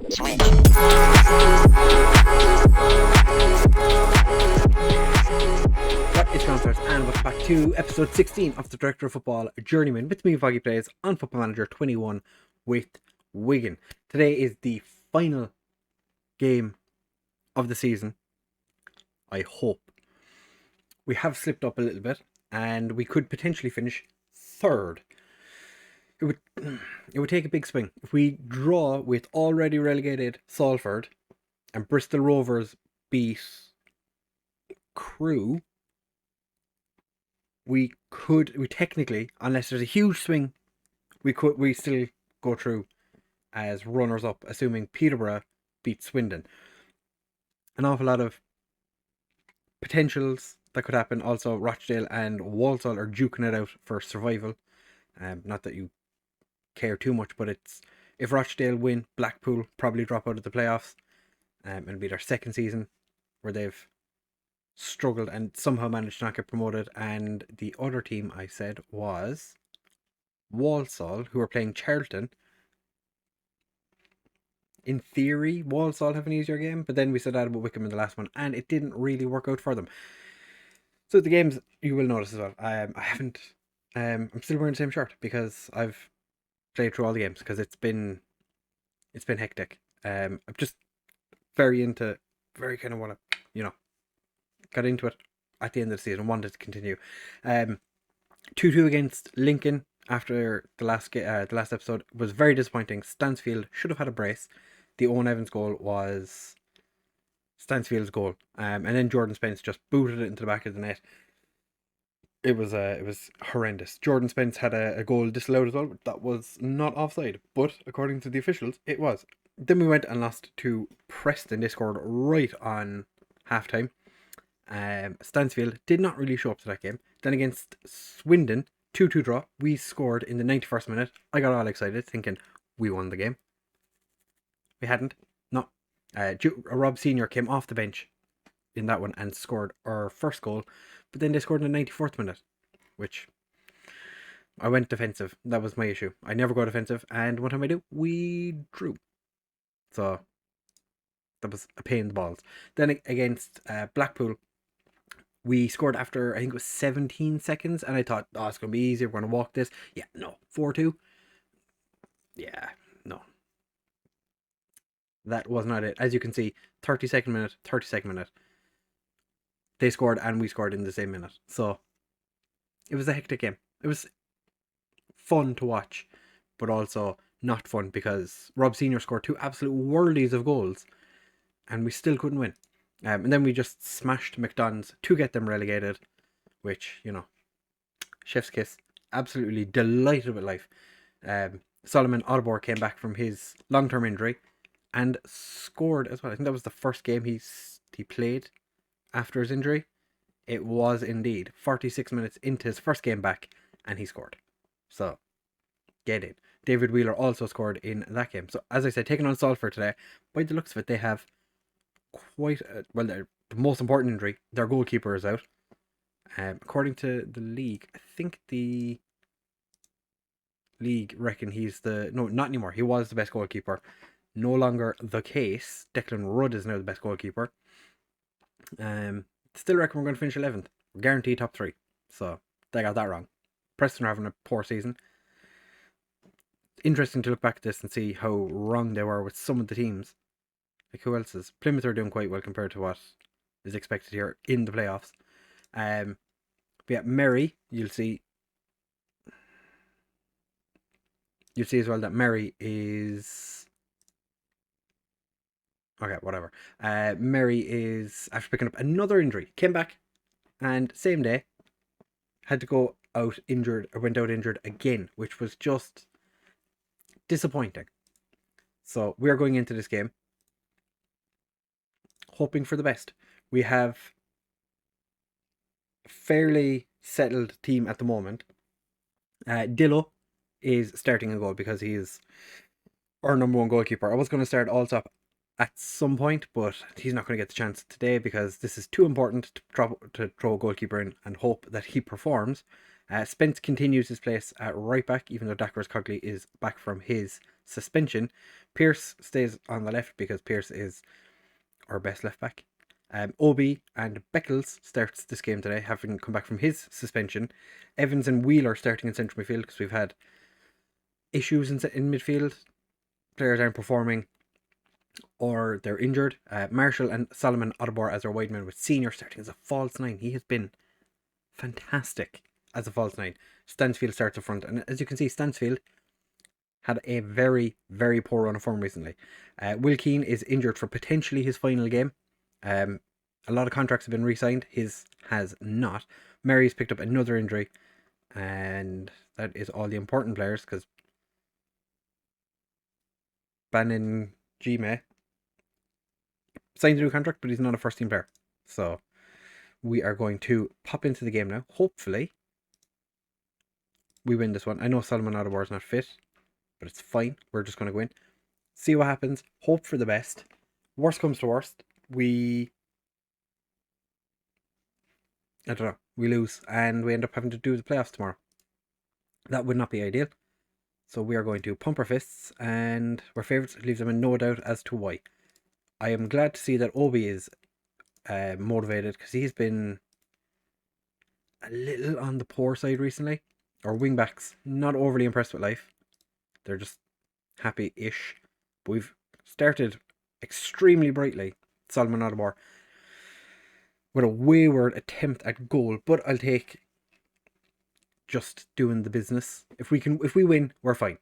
What is Transfers, and welcome back to episode 16 of the Director of Football Journeyman with me, FoggyPlays, on Football Manager 21 with Wigan. Today is the final game of the season. I hope. We have slipped up a little bit and we could potentially finish third. It would take a big swing. If we draw with already relegated Salford and Bristol Rovers beat Crewe, we technically, unless there's a huge swing, we still go through as runners up, assuming Peterborough beat Swindon. An awful lot of potentials that could happen. Also, Rochdale and Walsall are duking it out for survival. Not that you care too much, but it's if Rochdale win, Blackpool probably drop out of the playoffs, and it'll be their second season where they've struggled and somehow managed to not get promoted. And the other team I said was Walsall, who are playing Charlton. In theory, Walsall have an easier game, but then we said that about Wickham in the last one, and it didn't really work out for them. So the games, you will notice as well, I'm still wearing the same shirt because I've played through all the games because it's been hectic. I'm just very kind of want to, got into it at the end of the season, wanted to continue. 2-2 against Lincoln after the last episode was very disappointing. Stansfield should have had a brace. The Owen Evans goal was Stansfield's goal, and then Jordan Spence just booted it into the back of the net. It was horrendous. Jordan Spence had a goal disallowed as well, but that was not offside. But according to the officials, it was. Then we went and lost to Preston. They scored right on halftime. Stansfield did not really show up to that game. Then against Swindon, 2-2 draw. We scored in the 91st minute. I got all excited, thinking we won the game. We hadn't. No. Rob Senior came off the bench in that one and scored our first goal, but then they scored in the 94th minute, which I went defensive. That was my issue. I never go defensive, and one time I do, we drew. So that was a pain in the balls. Then against Blackpool, we scored after, I think it was 17 seconds, and I thought, it's going to be easier, we're going to walk this. Yeah, no. 4-2. Yeah, no. That was not it. As you can see, 32nd minute. They scored and we scored in the same minute. So it was a hectic game. It was fun to watch, but also not fun because Rob Senior scored two absolute worldies of goals and we still couldn't win. And then we just smashed McDonald's to get them relegated, which, chef's kiss. Absolutely delighted with life. Solomon Odobor came back from his long-term injury and scored as well. I think that was the first game he played after his injury. It was indeed 46 minutes into his first game back, and he scored. So, get in. David Wheeler also scored in that game. So, as I said, taking on Salford today, by the looks of it, they have the most important injury. Their goalkeeper is out. According to the league, I think the league reckon no, not anymore. He was the best goalkeeper. No longer the case. Declan Rudd is now the best goalkeeper. Still reckon we're going to finish 11th. We're guaranteed top 3. So they got that wrong. Preston are having a poor season. Interesting to look back at this and see how wrong they were with some of the teams. Like who else is? Plymouth are doing quite well compared to what is expected here in the playoffs. But yeah, Merry, you'll see as well that Merry is... Okay, whatever. Merry is, after picking up another injury, came back and same day had to go out injured, or went out injured again, which was just disappointing. So we're going into this game hoping for the best. We have a fairly settled team at the moment. Dillo is starting a goal because he is our number one goalkeeper. I was going to start Allsop at some point, but he's not going to get the chance today because this is too important to throw a goalkeeper in and hope that he performs. Spence continues his place at right back, even though Dakars Cogley is back from his suspension, Pierce stays on the left because Pierce is our best left back. Obi and Beckles starts this game today, having come back from his suspension. Evans and Wheeler starting in central midfield because we've had issues in midfield. Players aren't performing or they're injured. Marshall and Solomon Ottobor as our wide men, with Senior starting as a false 9. He has been fantastic as a false 9. Stansfield starts up front, and as you can see, Stansfield had a very, very poor run of form recently. Will Keane is injured for potentially his final game. A lot of contracts have been re-signed. His has not. Mary's picked up another injury, and that is all the important players, because Bannon Gime signed a new contract, but he's not a first team player. So we are going to pop into the game now. Hopefully we win this one. I know Solomon Ottobor is not fit, but it's fine. We're just going to go in, see what happens, hope for the best. Worst comes to worst, we lose and we end up having to do the playoffs tomorrow. That would not be ideal. So we are going to pump our fists, and we're favourites. Leaves them in no doubt as to why. I am glad to see that Obi is motivated, because he's been a little on the poor side recently. Our wingbacks, not overly impressed with life. They're just happy-ish. But we've started extremely brightly. Solomon Ottobor with a wayward attempt at goal, but I'll take just doing the business. If we win, we're fine.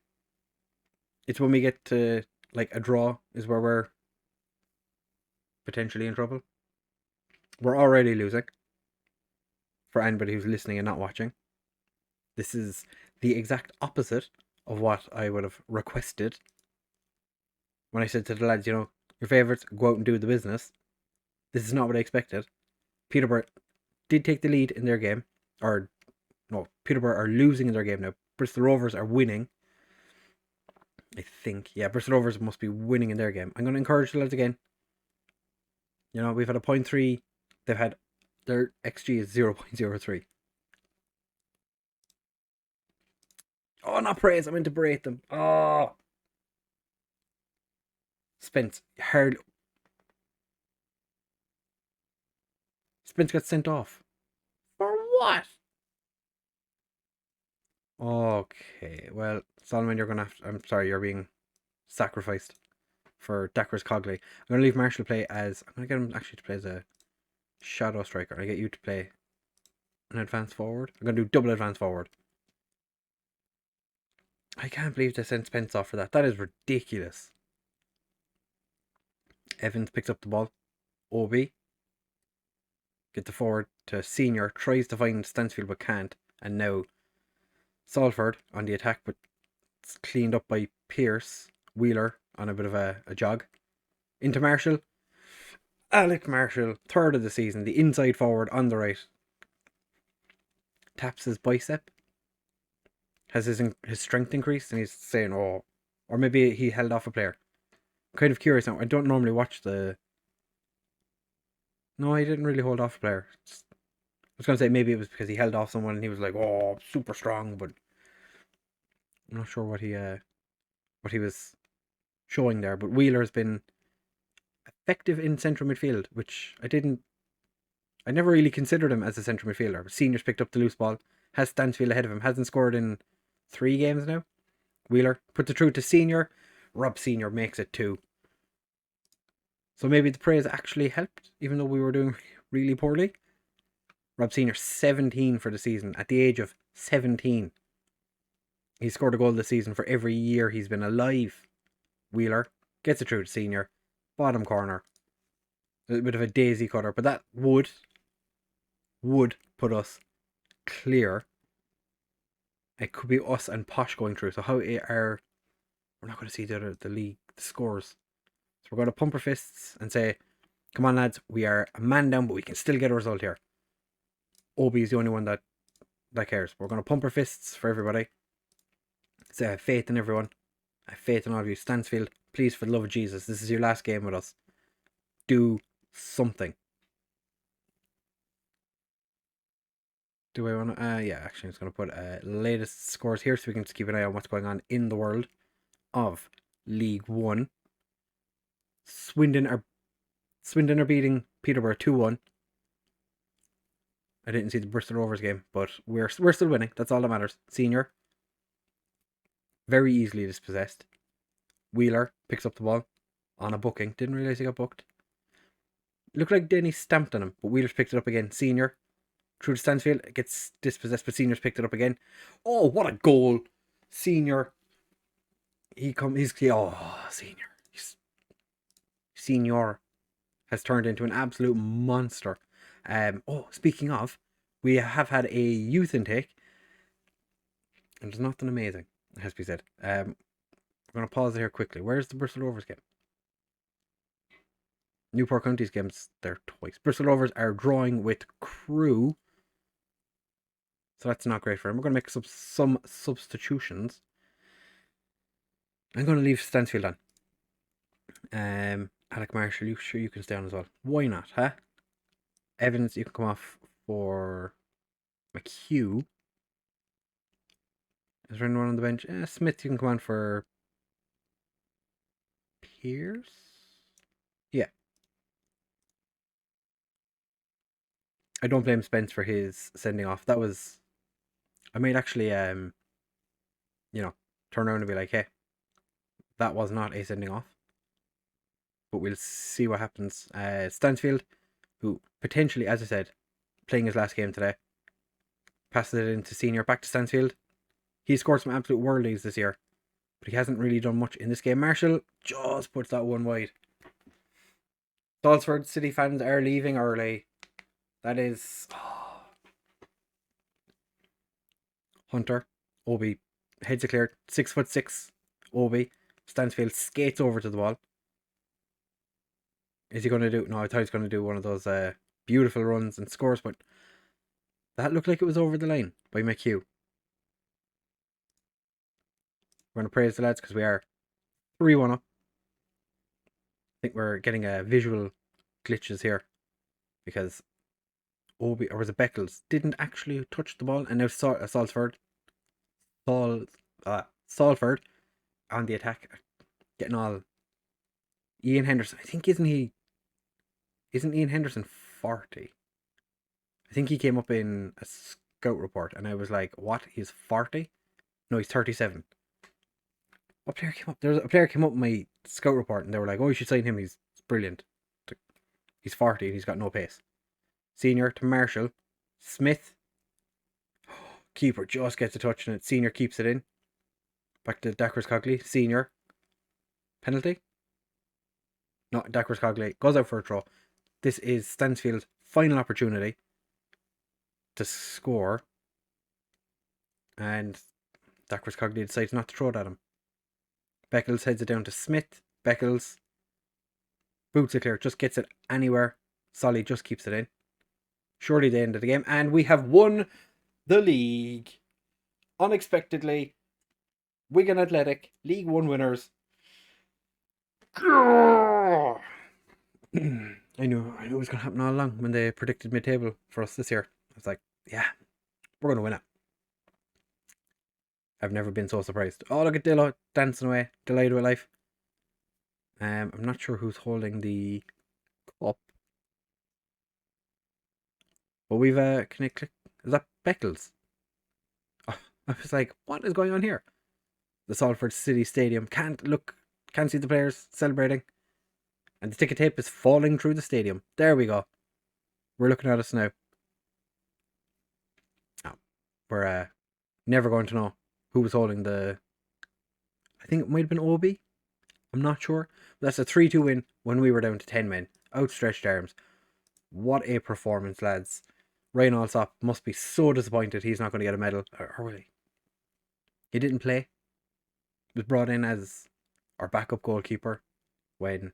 It's when we get to like a draw is where we're potentially in trouble. We're already losing. For anybody who's listening and not watching, this is the exact opposite of what I would have requested when I said to the lads, your favourites, go out and do the business. This is not what I expected. Peterborough did take the lead in their game, or no, Peterborough are losing in their game now. Bristol Rovers are winning, I think. Yeah, Bristol Rovers must be winning in their game. I'm going to encourage the lads again. We've had a 0.3. They've had, their XG is 0.03. Oh, not praise. I meant to berate them. Oh. Spence got sent off. For what? Okay, well, Solomon, you're going to have to, I'm sorry, you're being sacrificed for Dakars Cogley. I'm going to leave Marshall play as, I'm going to get him actually to play as a shadow striker. I get you to play an advance forward. I'm going to do double advance forward. I can't believe they sent Spence off for that. That is ridiculous. Evans picks up the ball. Obi. Get the forward to Senior. Tries to find Stansfield but can't. And now Salford on the attack, but it's cleaned up by Pierce. Wheeler on a bit of a jog. Into Marshall. Alec Marshall, third of the season. The inside forward on the right. Taps his bicep. Has his strength increased, and he's saying, oh, or maybe he held off a player. I'm kind of curious now. I don't normally watch the. No, he didn't really hold off a player. I was going to say maybe it was because he held off someone and he was like, oh, super strong, but I'm not sure what he was showing there. But Wheeler's been effective in central midfield, which I never really considered him as a central midfielder. Senior's picked up the loose ball, has Stansfield ahead of him, hasn't scored in 3 games now. Wheeler puts it through to Senior. Rob Senior makes it 2. So maybe the praise actually helped, even though we were doing really poorly. Rob Senior, 17 for the season, at the age of 17. He scored a goal this season for every year he's been alive. Wheeler gets it through to Senior. Bottom corner. A bit of a daisy cutter, but that would put us clear. It could be us and Posh going through. So we're not going to see the league, the scores. So we're going to pump our fists and say, come on lads, we are a man down, but we can still get a result here. Obi is the only one that cares. We're going to pump our fists for everybody. Say I have faith in everyone. I have faith in all of you. Stansfield, please, for the love of Jesus, this is your last game with us. Do something. Do I want to? Yeah, actually, I'm just going to put latest scores here so we can just keep an eye on what's going on in the world of League One. Swindon are beating Peterborough 2-1. I didn't see the Bristol Rovers game, but we're still winning. That's all that matters. Senior, very easily dispossessed. Wheeler picks up the ball on a booking. Didn't realise he got booked. Looked like Denny stamped on him, but Wheeler's picked it up again. Senior, through the Stansfield, gets dispossessed, but Senior's picked it up again. Oh, what a goal! Senior. Senior has turned into an absolute monster. Speaking of, we have had a youth intake, and there's nothing amazing, it has to be said. We're going to pause it here quickly. Where's the Bristol Rovers game? Newport County's games, they're twice. Bristol Rovers are drawing with Crewe, so that's not great for them. We're going to make some substitutions. I'm going to leave Stansfield on. Alec Marshall, you can stay on as well. Why not, huh? Evans, you can come off for McHugh. Is there anyone on the bench? Smith, you can come on for Pierce. Yeah. I don't blame Spence for his sending off. That was... I might actually, turn around and be like, hey, that was not a sending off. But we'll see what happens. Stansfield, who potentially, as I said, playing his last game today, passes it into Senior, back to Stansfield. He scored some absolute worldies this year, but he hasn't really done much in this game. Marshall just puts that one wide. Salford City fans are leaving early. That is... Hunter, Obi, heads it clear, 6'6", Obi. Stansfield skates over to the ball. Is he going to do... No, I thought he was going to do one of those beautiful runs and scores, but that looked like it was over the line by McHugh. We're going to praise the lads because we are 3-1 up. I think we're getting visual glitches here because Obi, or was it Beckles, didn't actually touch the ball, and now Salford on the attack, getting all... Ian Henderson, I think, isn't Ian Henderson 40? I think he came up in a scout report, and I was like, what, he's 40? No, he's 37. What player came up? There's a player came up in my scout report, and they were like, oh, you should sign him, he's brilliant. He's 40 and he's got no pace. Senior to Marshall. Smith. Keeper just gets a touch on it. Senior keeps it in. Back to Dackers Cogley. Senior. Penalty? No, Dackers Cogley goes out for a throw. This is Stansfield's final opportunity to score. And Dackers Cogley decides not to throw it at him. Beckles heads it down to Smith. Beckles boots it clear. Just gets it anywhere. Solly just keeps it in. Surely the end of the game. And we have won the league. Unexpectedly. Wigan Athletic. League One winners. I knew it was going to happen all along when they predicted mid-table for us this year. I was like, yeah, we're going to win it. I've never been so surprised. Oh, look at Dillo dancing away. Delighted with life. I'm not sure who's holding the cup. But we've, can I click? Is that Beckles? Oh, I was like, what is going on here? The Salford City Stadium. Can't see the players celebrating. And the ticket tape is falling through the stadium. There we go. We're looking at us now. Oh, we're never going to know who was holding the... I think it might have been Obi. I'm not sure. But that's a 3-2 win when we were down to 10 men. Outstretched arms. What a performance, lads. Ryan Alsop must be so disappointed he's not going to get a medal. Or will he? He didn't play. He was brought in as our backup goalkeeper when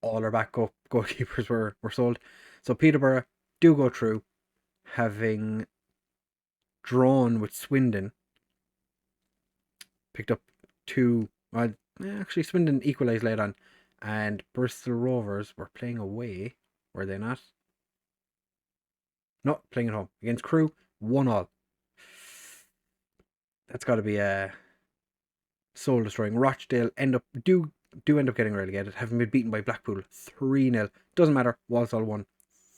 all our backup goalkeepers were sold. So Peterborough do go through, having drawn with Swindon. Picked up 2... Well, actually Swindon equalised late on. And Bristol Rovers were playing away. Were they not? Not playing at home. Against Crewe, 1-1. That's got to be soul destroying. Rochdale end up getting relegated, having been beaten by Blackpool 3-0. Doesn't matter. Walsall won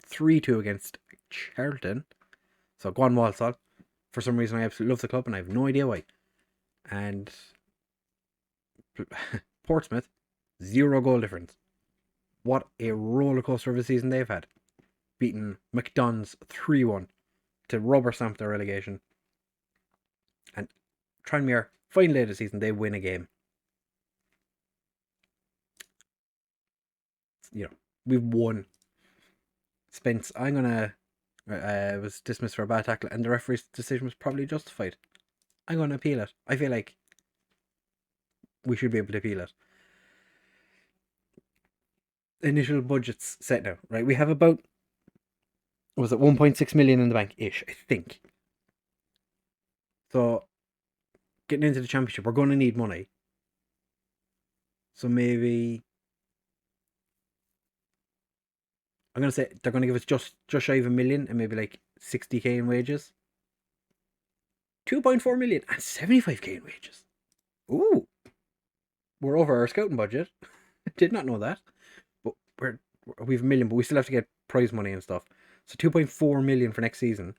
3-2 against Charlton. So go on, Walsall. For some reason, I absolutely love the club, and I have no idea why. And Portsmouth, 0 goal difference. What a roller coaster of a season they've had. Beating McDonald's 3-1 to rubber stamp their relegation. And Tranmere, finally of the season, they win a game. You know, we've won. Spence, was dismissed for a bad tackle, and the referee's decision was probably justified. I'm going to appeal it. I feel like we should be able to appeal it. Initial budget's set now, right? We have about, was it 1.6 million in the bank-ish, I think. So, getting into the championship, we're going to need money. So maybe, I'm going to say they're going to give us just shy of $1 million and maybe like 60k in wages. 2.4 million and 75k in wages. Ooh. We're over our scouting budget. Did not know that. But we've $1 million, but we still have to get prize money and stuff. So 2.4 million for next season.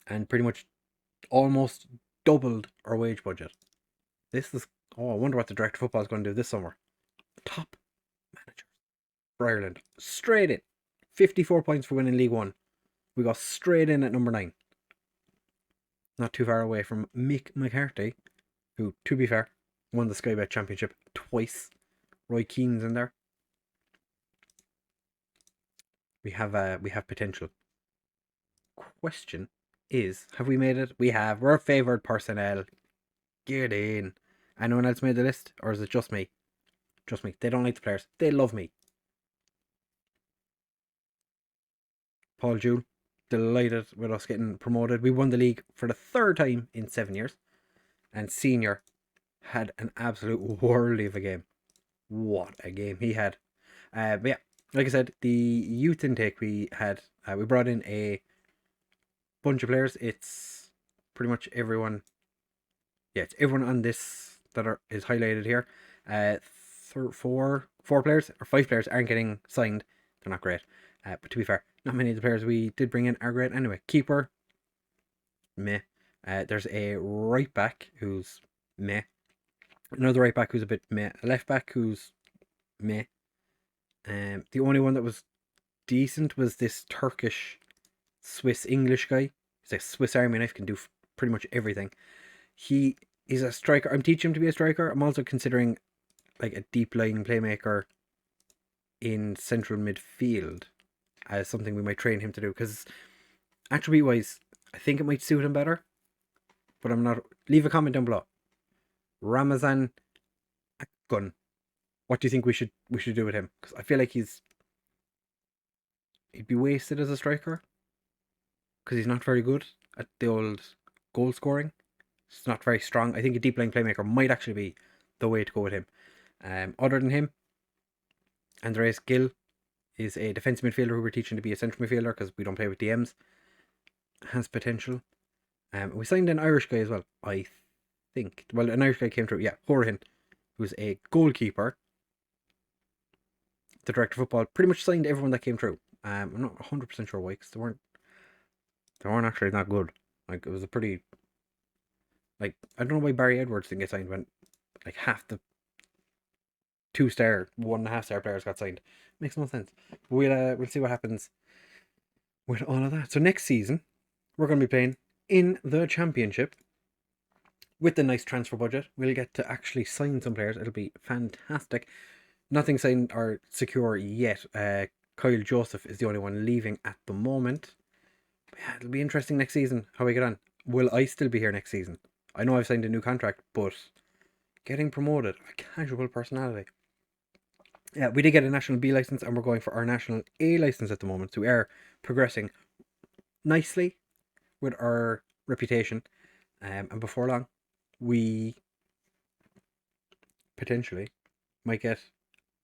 And pretty much almost doubled our wage budget. This is, I wonder what the director of football is going to do this summer. Top manager for Ireland. Straight in. 54 points for winning League One. We got straight in at number 9. Not too far away from Mick McCarthy, who, to be fair, won the Sky Bet Championship twice. Roy Keane's in there. We have potential. Question is, have we made it? We have. We're favoured personnel. Get in. Anyone else made the list? Or is it just me? Just me. They don't like the players. They love me. Paul Jewell, delighted with us getting promoted. We won the league for the 3rd time in 7 years. And Senior had an absolute worldly of a game. What a game he had. But yeah, like I said, the youth intake we had, we brought in a bunch of players. It's pretty much everyone. Yeah, it's everyone on this that is highlighted here. 4 players or 5 players aren't getting signed. They're not great. But to be fair, not many of the players we did bring in are great anyway. Keeper, meh. There's a right back who's meh. Another right back who's a bit meh. A left back who's meh. The only one that was decent was this Turkish Swiss English guy. He's a Swiss Army knife, can do pretty much everything. He's a striker. I'm teaching him to be a striker. I'm also considering like a deep lying playmaker in central midfield as something we might train him to do, because attribute wise I think it might suit him better, but I'm not. Leave a comment down below. Ramazan Akgun, what do you think we should do with him? Because I feel like he'd be wasted as a striker, because he's not very good at the old goal scoring. He's not very strong. I think a deep line playmaker might actually be the way to go with him. Other than him, Andreas Gill is a defensive midfielder who we're teaching to be a central midfielder because we don't play with DMs. Has potential. We signed an Irish guy as well, I think. Well, an Irish guy came through. Yeah, Horahan, who's a goalkeeper. The director of football pretty much signed everyone that came through. I'm not 100% sure why, because they weren't actually that good. Like, it was a pretty, like, I don't know why Barry Edwards didn't get signed when like half the 2-star, 1.5-star players got signed. Makes no sense. We'll see what happens with all of that. So next season, we're going to be playing in the championship with the nice transfer budget. We'll get to actually sign some players. It'll be fantastic. Nothing signed or secure yet. Kyle Joseph is the only one leaving at the moment. But yeah, it'll be interesting next season how we get on. Will I still be here next season? I know I've signed a new contract, but getting promoted, a casual personality. Yeah, we did get a National B license and we're going for our National A license at the moment. So we are progressing nicely with our reputation. And before long, we potentially might get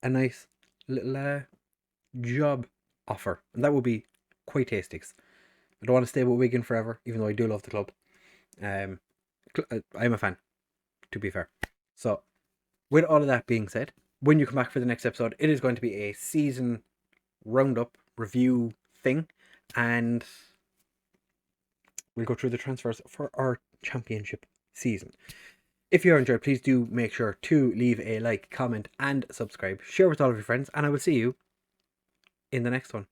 a nice little job offer. And that would be quite tasty. I don't want to stay with Wigan forever, even though I do love the club. I'm a fan. to be fair. So, with all of that being said, when you come back for the next episode, it is going to be a season roundup review thing, and we'll go through the transfers for our championship season. If you enjoyed, please do make sure to leave a like, comment, and subscribe. Share with all of your friends, and I will see you in the next one.